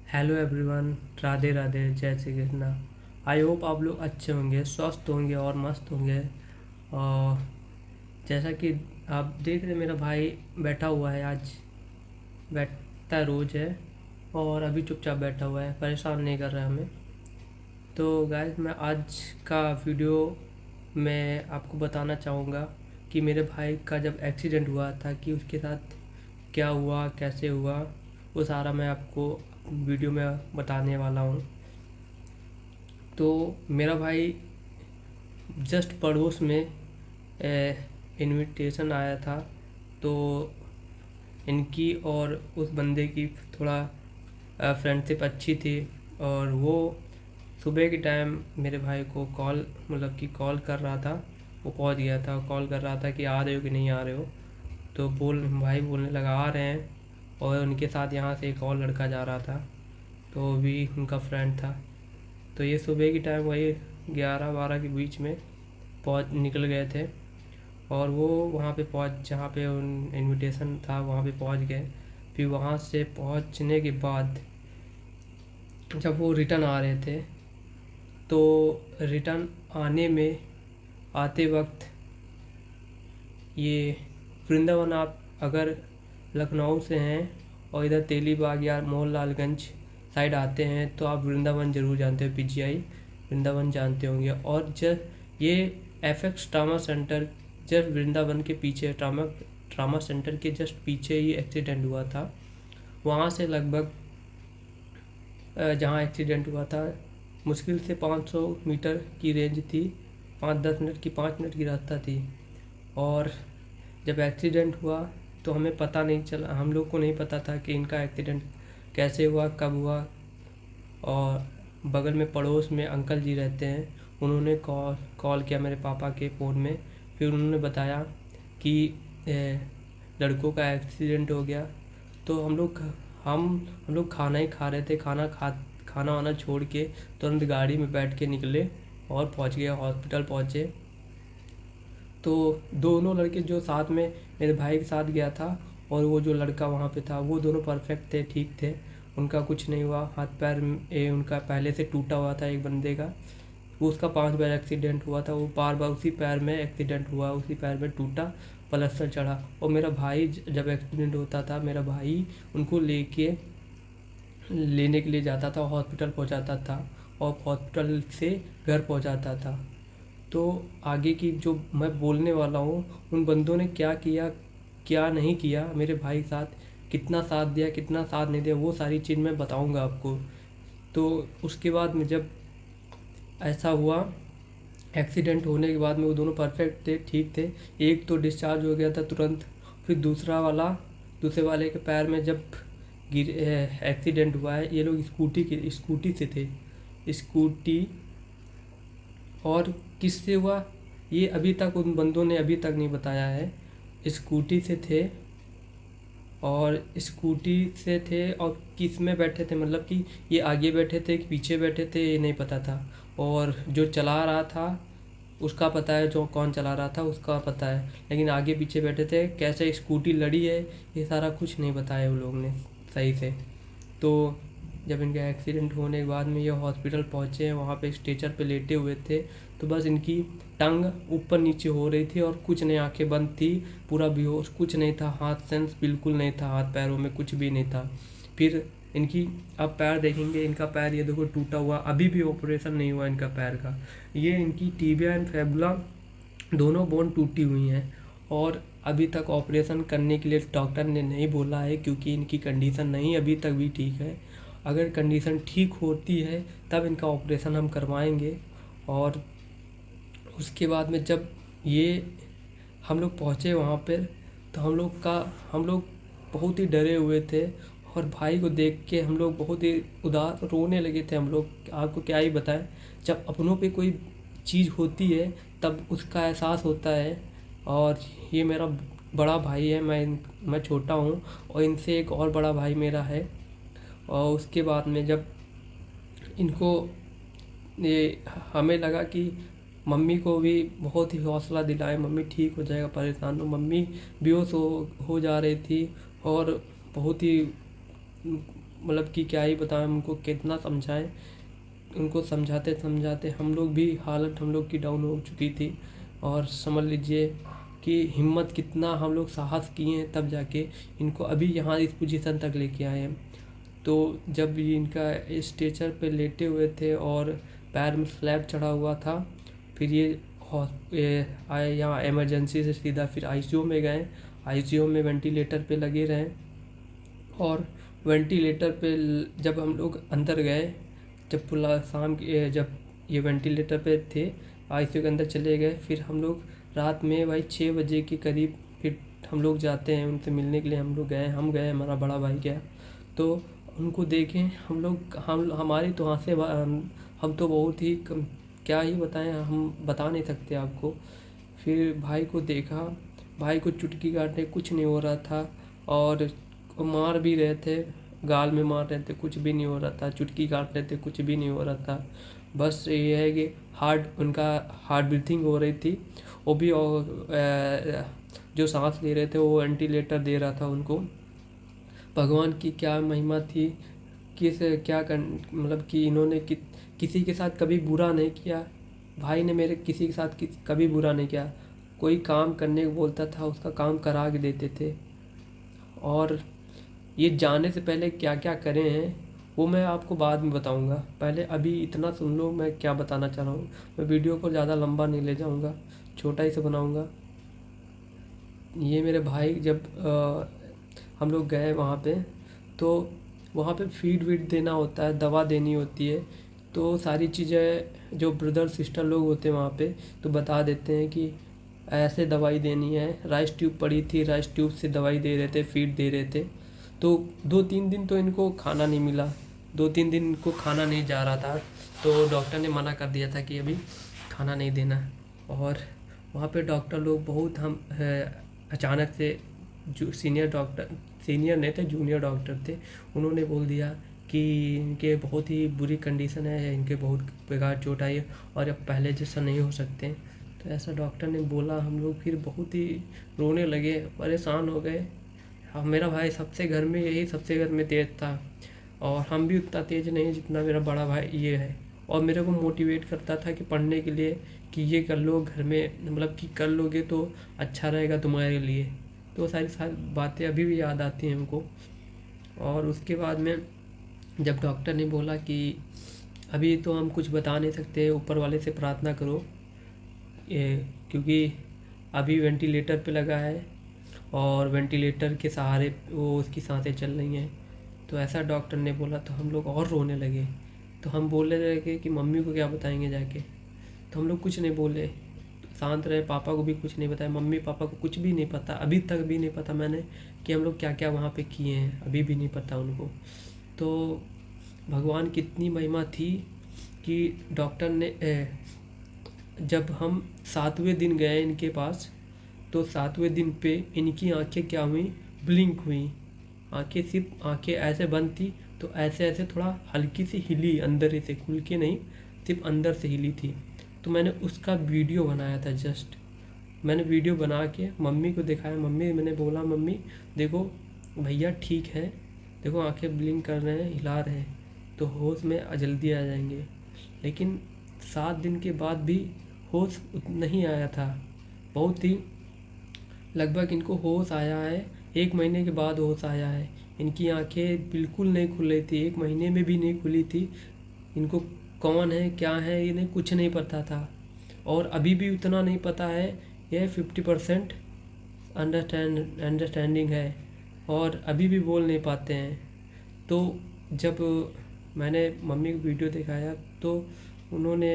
Hello everyone, Radhe Radhe, जय Shri Krishna. I hope आप लोग अच्छे होंगे, स्वस्थ होंगे और मस्त होंगे। और जैसा कि आप देख रहे हैं, मेरा भाई बैठा हुआ है। आज बैठता रोज है और अभी चुपचाप बैठा हुआ है, परेशान नहीं कर रहा है हमें। तो गाइस, मैं आज का वीडियो में आपको बताना चाहूँगा कि मेरे भाई का जब एक्सीडेंट हुआ था कि उसके साथ क्या हुआ, कैसे हुआ, वो सारा मैं आपको वीडियो में बताने वाला हूँ। तो मेरा भाई जस्ट पड़ोस में इनविटेशन आया था। तो इनकी और उस बंदे की थोड़ा फ्रेंडशिप अच्छी थी। और वो सुबह के टाइम मेरे भाई को कॉल कर रहा था। वो पहुंच गया था, कॉल कर रहा था कि आ रहे हो कि नहीं आ रहे हो। तो भाई बोलने लगा आ रहे हैं। और उनके साथ यहाँ से एक और लड़का जा रहा था, तो वो भी उनका फ्रेंड था। तो ये सुबह की टाइम वही 11-12 के बीच में पहुँच निकल गए थे। और वो वहाँ पे जहाँ पे उन इनविटेशन था वहाँ पे पहुँच गए। फिर वहाँ से पहुँचने के बाद जब वो रिटर्न आ रहे थे, तो रिटर्न आते वक्त ये वृंदावन, आप अगर लखनऊ से हैं और इधर तेलीबाग या मोहनलालगंज साइड आते हैं तो आप वृंदावन ज़रूर जानते हो, पीजीआई वृंदावन जानते होंगे। और जस्ट ये FX trauma centre just Vrindavan के पीछे, ट्रामा सेंटर के जस्ट पीछे ही एक्सीडेंट हुआ था। वहाँ से लगभग जहाँ एक्सीडेंट हुआ था मुश्किल से 500 मीटर की रेंज थी, 5 मिनट की रास्ता थी। और जब एक्सीडेंट हुआ तो हमें पता नहीं चला, हम लोग को नहीं पता था कि इनका एक्सीडेंट कैसे हुआ, कब हुआ। और बगल में पड़ोस में अंकल जी रहते हैं, उन्होंने कॉल किया मेरे पापा के फ़ोन में। फिर उन्होंने बताया कि लड़कों का एक्सीडेंट हो गया। तो हम लोग खाना ही खा रहे थे। खाना वाना छोड़ के तुरंत गाड़ी में बैठ के निकले और पहुंच गए, हॉस्पिटल पहुंचे। तो दोनों लड़के जो साथ में मेरे भाई के साथ गया था और वो जो लड़का वहाँ पे था, वो दोनों परफेक्ट थे, ठीक थे। उनका कुछ नहीं हुआ। हाथ पैर उनका पहले से टूटा हुआ था एक बंदे का। वो उसका 5 बार एक्सीडेंट हुआ था, वो बार बार उसी पैर में एक्सीडेंट हुआ, उसी पैर में टूटा, प्लास्टर चढ़ा। और मेरा भाई जब एक्सीडेंट होता था, मेरा भाई उनको लेने के लिए जाता था, हॉस्पिटल पहुंचाता था और हॉस्पिटल से घर पहुंचाता था। तो आगे की जो मैं बोलने वाला हूँ, उन बंदों ने क्या किया, क्या नहीं किया, मेरे भाई के साथ कितना साथ दिया, कितना साथ नहीं दिया, वो सारी चीज़ मैं बताऊँगा आपको। तो उसके बाद में जब ऐसा हुआ, एक्सीडेंट होने के बाद में वो दोनों परफेक्ट थे, ठीक थे। एक तो डिस्चार्ज हो गया था तुरंत। फिर दूसरे वाले के पैर में जब एक्सीडेंट हुआ है, ये लोग स्कूटी से थे, स्कूटी। और किससे हुआ ये अभी तक उन बंदों ने अभी तक नहीं बताया है। स्कूटी से थे, और स्कूटी से थे और किस में बैठे थे, मतलब कि ये आगे बैठे थे कि पीछे बैठे थे, ये नहीं पता था। और जो चला रहा था उसका पता है, जो कौन चला रहा था उसका पता है, लेकिन आगे पीछे बैठे थे, कैसे स्कूटी लड़ी है, ये सारा कुछ नहीं बताया वो लोग ने सही से। तो जब इनका एक्सीडेंट होने के बाद में ये हॉस्पिटल पहुँचे, वहाँ पे स्ट्रेचर पे लेटे हुए थे, तो बस इनकी टंग ऊपर नीचे हो रही थी और कुछ नहीं, आंखें बंद थी, पूरा बेहोश, कुछ नहीं था, हाथ सेंस बिल्कुल नहीं था, हाथ पैरों में कुछ भी नहीं था। फिर इनकी आप पैर देखेंगे, इनका पैर ये देखो टूटा हुआ, अभी भी ऑपरेशन नहीं हुआ इनका पैर का। ये इनकी टिबिया एंड फेबुला दोनों बोन टूटी हुई हैं और अभी तक ऑपरेशन करने के लिए डॉक्टर ने नहीं बोला है, क्योंकि इनकी कंडीशन नहीं अभी तक भी ठीक है। अगर कंडीशन ठीक होती है तब इनका ऑपरेशन हम करवाएंगे। और उसके बाद में जब ये हम लोग पहुँचे वहाँ पर, तो हम लोग बहुत ही डरे हुए थे। और भाई को देख के हम लोग बहुत ही उदास, रोने लगे थे हम लोग। आपको क्या ही बताएं, जब अपनों पे कोई चीज़ होती है तब उसका एहसास होता है। और ये मेरा बड़ा भाई है, मैं छोटा हूँ, और इनसे एक और बड़ा भाई मेरा है। और उसके बाद में जब इनको ये हमें लगा कि मम्मी को भी बहुत ही हौसला दिलाए, मम्मी ठीक हो जाएगा, परेशान हो। मम्मी बेहोश हो जा रही थी और बहुत ही मतलब कि क्या ही बताएं, उनको कितना समझाएं। उनको समझाते समझाते हम लोग भी हालत हम लोग की डाउन हो चुकी थी। और समझ लीजिए कि हिम्मत कितना हम लोग साहस किए हैं, तब जाके इनको अभी यहाँ इस पोजीशन तक लेके आए हैं। तो जब ये इनका स्ट्रेचर पे लेटे हुए थे और पैर में स्लैब चढ़ा हुआ था, फिर ये आए यहाँ इमरजेंसी से सीधा फिर आईसीयू में गए। आईसीयू में वेंटिलेटर पे लगे रहे। और वेंटिलेटर पे जब हम लोग अंदर गए, जब पूरा शाम जब ये वेंटिलेटर पे थे, आईसीयू के अंदर चले गए, फिर हम लोग रात में भाई 6 बजे के करीब फिर हम लोग जाते हैं उनसे मिलने के लिए। हम लोग गए, हम गए, हमारा बड़ा भाई गया। तो उनको देखें हम लोग, हम हमारी तो आंखें हम तो बहुत ही क्या ही बताएं, हम बता नहीं सकते आपको। फिर भाई को देखा, भाई को चुटकी काटने कुछ नहीं हो रहा था, और मार भी रहे थे, गाल में मार रहे थे, कुछ भी नहीं हो रहा था। चुटकी काट रहे थे, कुछ भी नहीं हो रहा था। बस ये है कि उनका हार्ट ब्रीथिंग हो रही थी, वो भी जो सांस ले रहे थे वो वेंटिलेटर दे रहा था उनको। भगवान की क्या महिमा थी, मतलब कि इन्होंने किसी के साथ कभी बुरा नहीं किया। भाई ने मेरे किसी के साथ कभी बुरा नहीं किया। कोई काम करने को बोलता था, उसका काम करा के देते थे। और ये जाने से पहले क्या क्या करे हैं वो मैं आपको बाद में बताऊंगा। पहले अभी इतना सुन लो मैं क्या बताना चाह रहा हूँ। मैं वीडियो को ज़्यादा लंबा नहीं ले जाऊंगा, छोटा ही से बनाऊंगा। ये मेरे भाई जब हम लोग गए वहाँ पे, तो वहाँ पे फीड वीड देना होता है, दवा देनी होती है। तो सारी चीज़ें जो ब्रदर सिस्टर लोग होते हैं वहाँ पे तो बता देते हैं कि ऐसे दवाई देनी है। राइस ट्यूब पड़ी थी, राइस ट्यूब से दवाई दे रहे थे, फीड दे रहे थे। तो 2-3 दिन तो इनको खाना नहीं मिला, 2-3 दिन इनको खाना नहीं जा रहा था। तो डॉक्टर ने मना कर दिया था कि अभी खाना नहीं देना। और वहाँ पे डॉक्टर लोग बहुत अचानक से, जो सीनियर नहीं थे, जूनियर डॉक्टर थे, उन्होंने बोल दिया कि इनके बहुत ही बुरी कंडीशन है, इनके बहुत बेकार चोट आई है और अब पहले जैसा नहीं हो सकते। तो ऐसा डॉक्टर ने बोला। हम लोग फिर बहुत ही रोने लगे, परेशान हो गए। हाँ, मेरा भाई सबसे घर में तेज़ था, और हम भी उतना तेज़ नहीं जितना मेरा बड़ा भाई ये है। और मेरे को मोटिवेट करता था कि पढ़ने के लिए, कि ये कर लो घर में, मतलब कि कर लोगे तो अच्छा रहेगा तुम्हारे लिए। तो सारी बातें अभी भी याद आती हैं हमको। और उसके बाद में जब डॉक्टर ने बोला कि अभी तो हम कुछ बता नहीं सकते, ऊपर वाले से प्रार्थना करो, क्योंकि अभी वेंटिलेटर पे लगा है और वेंटिलेटर के सहारे वो उसकी सांसें चल रही हैं। तो ऐसा डॉक्टर ने बोला तो हम लोग और रोने लगे। तो हम बोलने लगे कि मम्मी को क्या बताएंगे जाके। तो हम लोग कुछ नहीं बोले, शांत रहे। पापा को भी कुछ नहीं बताया, मम्मी पापा को कुछ भी नहीं पता, अभी तक भी नहीं पता मैंने कि हम लोग क्या क्या वहाँ पे किए हैं, अभी भी नहीं पता उनको। तो भगवान की इतनी महिमा थी कि डॉक्टर ने जब हम 7वें दिन गए इनके पास, तो 7वें दिन पे इनकी आंखें क्या हुई, ब्लिंक हुई। आंखें ऐसे बंद थी, तो ऐसे ऐसे थोड़ा हल्की सी हिली, अंदर से, खुल के नहीं, सिर्फ अंदर से हिली थी। तो मैंने उसका वीडियो बनाया था। जस्ट मैंने वीडियो बना के मम्मी को दिखाया। मैंने बोला मम्मी देखो भैया ठीक है, देखो आंखें ब्लिंक कर रहे हैं, हिला रहे हैं, तो होश में जल्दी आ जाएंगे। लेकिन 7 दिन के बाद भी होश नहीं आया था। बहुत ही लगभग इनको होश आया है 1 महीने के बाद होश आया है। इनकी आंखें बिल्कुल नहीं खुल रही थी, 1 महीने में भी नहीं खुली थी। इनको कौन है क्या है इन्हें कुछ नहीं पता था, और अभी भी उतना नहीं पता है। यह 50% अंडरस्टैंडिंग है, और अभी भी बोल नहीं पाते हैं। तो जब मैंने मम्मी को वीडियो दिखाया तो उन्होंने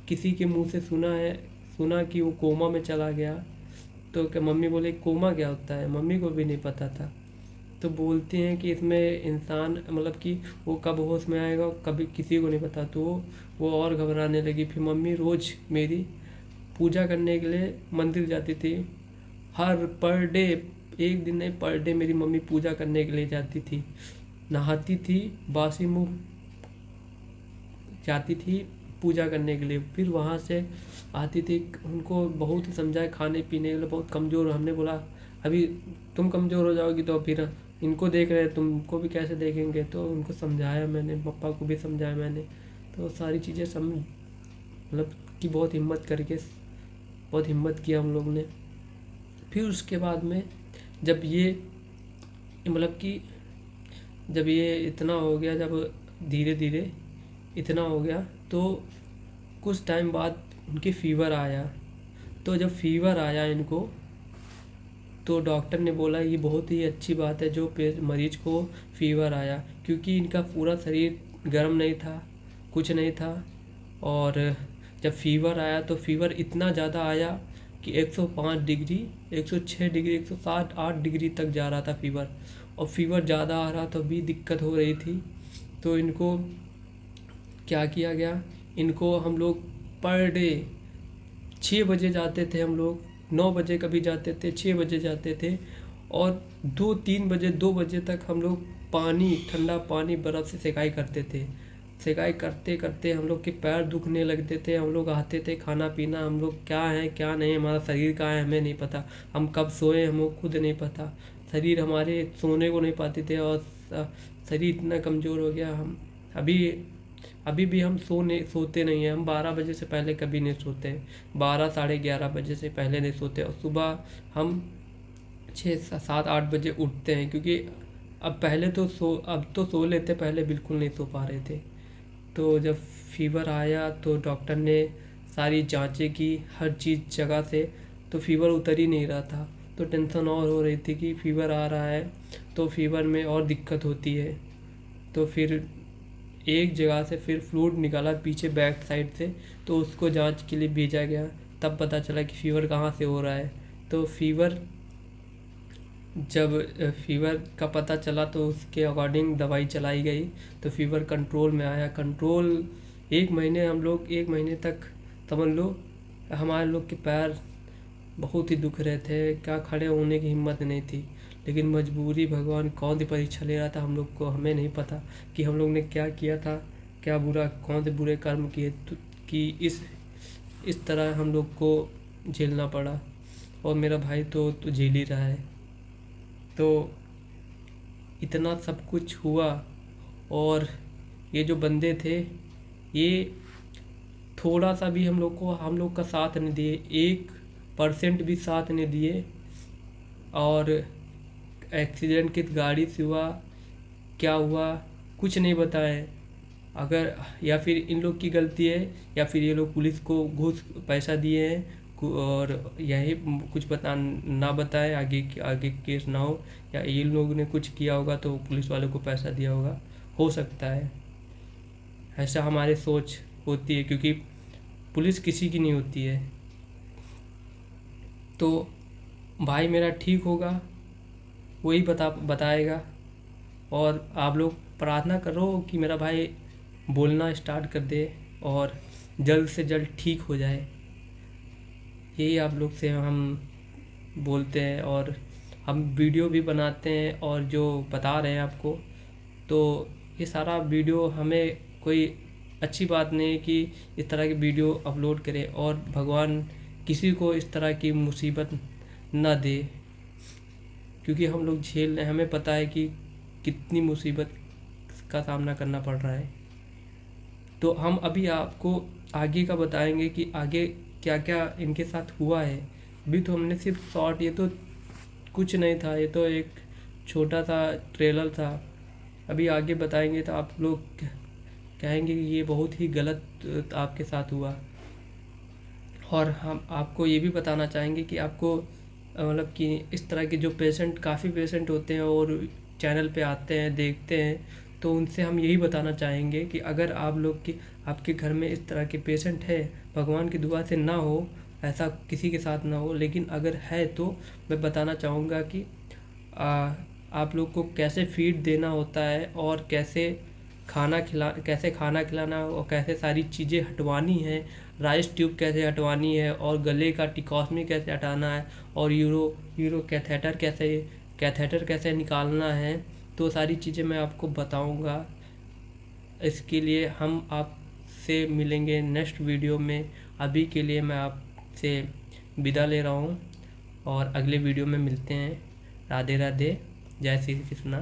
किसी के मुंह से सुना कि वो कोमा में चला गया। तो क्या मम्मी बोले कोमा क्या होता है, मम्मी को भी नहीं पता था। तो बोलते हैं कि इसमें इंसान, मतलब कि वो कब होश में आएगा कभी किसी को नहीं पता। तो वो और घबराने लगी। फिर मम्मी रोज़ मेरी पूजा करने के लिए मंदिर जाती थी। हर पर डे, एक दिन नहीं, पर डे मेरी मम्मी पूजा करने के लिए जाती थी। नहाती थी, बासी मुँह जाती थी पूजा करने के लिए। फिर वहाँ से आती थी, उनको बहुत समझाए खाने पीने के लिए, बहुत कमज़ोर। हमने बोला अभी तुम कमज़ोर हो जाओगी तो फिर इनको देख रहे हैं, तुमको भी कैसे देखेंगे। तो उनको समझाया मैंने, पापा को भी समझाया मैंने। तो सारी चीज़ें समझ मतलब कि बहुत हिम्मत करके बहुत हिम्मत किया हम लोग ने। फिर उसके बाद में जब ये मतलब कि जब ये इतना हो गया, जब धीरे धीरे इतना हो गया, तो कुछ टाइम बाद उनके फीवर आया। तो जब फीवर आया इनको, तो डॉक्टर ने बोला ये बहुत ही अच्छी बात है जो मरीज को फीवर आया, क्योंकि इनका पूरा शरीर गर्म नहीं था, कुछ नहीं था। और जब फीवर आया तो फीवर इतना ज़्यादा आया कि 105 डिग्री, 106 डिग्री, 107-8 डिग्री तक जा रहा था फीवर। और फीवर ज़्यादा आ रहा तो भी दिक्कत हो रही थी। तो इनको क्या किया गया, इनको हम लोग पर डे 6 बजे जाते थे हम लोग, 9 बजे कभी जाते थे, 6 बजे जाते थे। और 2-3 बजे, 2 बजे तक हम लोग पानी, ठंडा पानी बर्फ़ से सेकाई करते थे। सेकाई करते करते हम लोग के पैर दुखने लगते थे। हम लोग आते थे खाना पीना, हम लोग क्या है क्या नहीं, हमारा शरीर कहाँ है हमें नहीं पता, हम कब सोए हमको खुद नहीं पता। शरीर हमारे सोने को नहीं पाते थे, और शरीर इतना कमज़ोर हो गया। हम अभी अभी भी हम सोते नहीं हैं। हम 12 बजे से पहले कभी नहीं सोते हैं, 12 साढ़े 11 बजे से पहले नहीं सोते। और सुबह हम 6-7-8 बजे उठते हैं, क्योंकि अब तो सो लेते, पहले बिल्कुल नहीं सो पा रहे थे। तो जब फीवर आया तो डॉक्टर ने सारी जांचें की हर चीज़ जगह से, तो फीवर उतर ही नहीं रहा था। तो टेंशन और हो रही थी कि फीवर आ रहा है तो फीवर में और दिक्कत होती है। तो फिर एक जगह से फिर फ्लूइड निकाला पीछे बैक साइड से, तो उसको जांच के लिए भेजा गया। तब पता चला कि फ़ीवर कहाँ से हो रहा है। तो जब फीवर का पता चला तो उसके अकॉर्डिंग दवाई चलाई गई, तो फीवर कंट्रोल में आया। कंट्रोल 1 महीने तक समझ लो हमारे लोग के पैर बहुत ही दुख रहे थे, क्या खड़े होने की हिम्मत नहीं थी। लेकिन मजबूरी, भगवान कौन सी परीक्षा ले रहा था हम लोग को, हमें नहीं पता कि हम लोग ने क्या किया था, क्या बुरा, कौन से बुरे कर्म किए कि इस तरह हम लोग को झेलना पड़ा। और मेरा भाई तो झेल ही रहा है। तो इतना सब कुछ हुआ, और ये जो बंदे थे ये थोड़ा सा भी हम लोग का साथ नहीं दिए, 1% भी साथ नहीं दिए। और एक्सीडेंट किस गाड़ी से हुआ, क्या हुआ, कुछ नहीं बताए। अगर या फिर इन लोग की गलती है, या फिर ये लोग पुलिस को घूस पैसा दिए हैं, और यही कुछ ना बताए, आगे केस ना हो, या इन लोगों ने कुछ किया होगा तो पुलिस वालों को पैसा दिया होगा, हो सकता है। ऐसा हमारी सोच होती है, क्योंकि पुलिस किसी की नहीं होती है। तो भाई मेरा ठीक होगा, वही बताएगा। और आप लोग प्रार्थना करो कि मेरा भाई बोलना स्टार्ट कर दे और जल्द से जल्द ठीक हो जाए। यही आप लोग से हम बोलते हैं, और हम वीडियो भी बनाते हैं और जो बता रहे हैं आपको। तो ये सारा वीडियो हमें कोई अच्छी बात नहीं है कि इस तरह की वीडियो अपलोड करें, और भगवान किसी को इस तरह की मुसीबत ना दे, क्योंकि हम लोग झेल रहे हैं, हमें पता है कि कितनी मुसीबत का सामना करना पड़ रहा है। तो हम अभी आपको आगे का बताएंगे कि आगे क्या क्या इनके साथ हुआ है। अभी तो हमने सिर्फ शॉर्ट, ये तो कुछ नहीं था, ये तो एक छोटा सा ट्रेलर था। अभी आगे बताएंगे तो आप लोग कहेंगे कि ये बहुत ही गलत आपके साथ हुआ। और हम आपको ये भी बताना चाहेंगे कि आपको मतलब कि इस तरह के जो पेशेंट, काफ़ी पेशेंट होते हैं और चैनल पे आते हैं, देखते हैं, तो उनसे हम यही बताना चाहेंगे कि अगर आप लोग की आपके घर में इस तरह के पेशेंट है, भगवान की दुआ से ना हो, ऐसा किसी के साथ ना हो, लेकिन अगर है तो मैं बताना चाहूँगा कि आप लोग को कैसे फीड देना होता है, और कैसे खाना खिलाना, और कैसे सारी चीज़ें हटवानी है, राइस ट्यूब कैसे हटवानी है, और गले का टिकॉस्मी कैसे हटाना है, और यूरो कैथेटर कैसे निकालना है। तो सारी चीज़ें मैं आपको बताऊंगा। इसके लिए हम आपसे मिलेंगे नेक्स्ट वीडियो में। अभी के लिए मैं आपसे विदा ले रहा हूँ, और अगले वीडियो में मिलते हैं। राधे राधे, जय श्री कृष्णा।